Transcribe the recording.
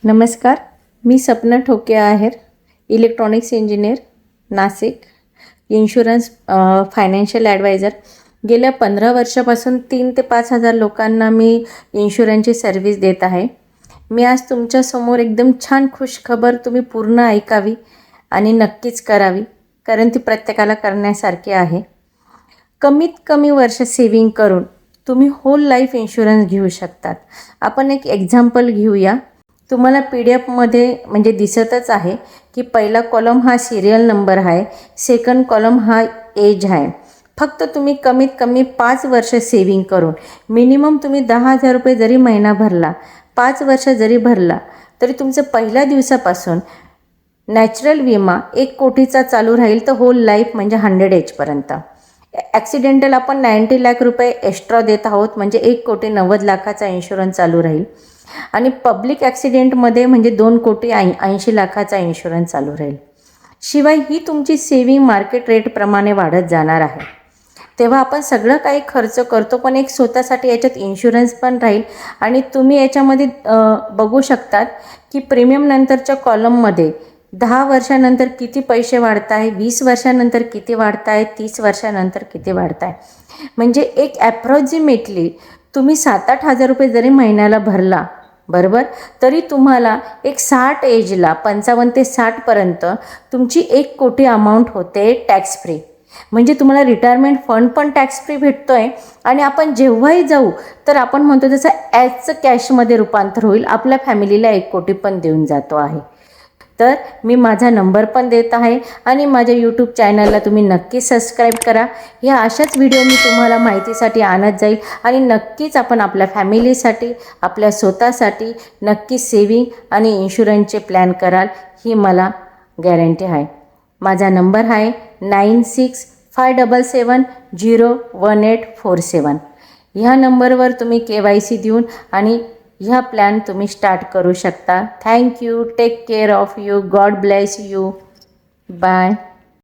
नमस्कार, मी Sapna Thoke Aher, electronics engineer, Nashik. Insurance financial advisor. गेल्या 15 वर्षापासून 3 ते 5 हजार लोकांना मी इन्शुरन्सची सर्व्हिस देत आहे. मी आज तुमच्यासमोर एकदम छान खुशखबर तुम्ही पूर्ण ऐकावी आणि नक्कीच करावी, कारण ती प्रत्येकाला करण्यासारखी आहे. कमीत कमी वर्ष सेविंग करून तुम्ही होल लाईफ इन्शुरन्स घेऊ शकतात. आपण एक एक्झाम्पल घेऊया. तुम्हाला PDF म्हणजे दिसतच आहे की पहिला कॉलम हा सिरियल नंबर आहे, सेकंड कॉलम हा एज आहे. फक्त तुम्ही कमीत कमी 5 वर्ष सेविंग करून मिनिमम तुम्ही 10,000 रुपये जरी महिना भरला, 5 वर्ष जरी भरला, तरी तुमचं पहिल्या दिवसापासून नॅचरल विमा 1 कोटीचा चालू राहील, तर होल लाईफ म्हणजे 100 एजपर्यंत. ॲक्सिडेंटल आपण 90 लाख रुपये एक्स्ट्रा देत आहोत, म्हणजे 1,90,00,000चा इन्शुरन्स चालू राहील. आणि पब्लिक ॲक्सिडेंटमध्ये म्हणजे 2,80,00,000चा इन्शुरन्स चालू राहील. शिवाय ही तुमची सेविंग मार्केट रेटप्रमाणे वाढत जाणार आहे. तेव्हा आपण सगळं काही खर्च करतो, पण एक स्वतःसाठी याच्यात इन्शुरन्स पण राहील. आणि तुम्ही याच्यामध्ये बघू शकतात की प्रीमियम नंतरच्या कॉलममध्ये 10 वर्षानंतर किती पैसे वाढत आहे, 20 वर्षानंतर किती वाढत आहे, 30 वर्षानंतर किती वाढत आहे. म्हणजे एक ॲप्रॉक्सिमेटली तुम्ही 7-8 हजार रुपये जरी महिन्याला भरला, बरोबर, तरी तुम्हाला एक 60 एजला 55 ते 60पर्यंत तुमची 1 कोटी अमाऊंट होते टॅक्स फ्री. म्हणजे तुम्हाला रिटायरमेंट फंड पण टॅक्स फ्री भेटतो आहे. आणि आपण जेव्हाही जाऊ तर आपण म्हणतो तसं ॲजचं कॅशमध्ये रूपांतर होईल, आपल्या फॅमिलीला 1 कोटी पण देऊन जातो आहे. तर मी माझा नंबर पण देत आहे आणि माझ्या यूट्यूब चॅनलला तुम्ही नक्की सबस्क्राईब करा. ह्या अशाच व्हिडिओ मी तुम्हाला माहितीसाठी आणत जाईल आणि नक्कीच आपण आपल्या फॅमिलीसाठी, आपल्या स्वतःसाठी नक्की सेविंग आणि इन्शुरन्सचे प्लॅन कराल, ही मला गॅरंटी आहे. माझा नंबर आहे 9657701847. ह्या नंबरवर तुम्ही KYC देऊन आणि ह्या प्लॅन तुम्ही स्टार्ट करू शकता. Thank you. Take care of you. God bless you. Bye.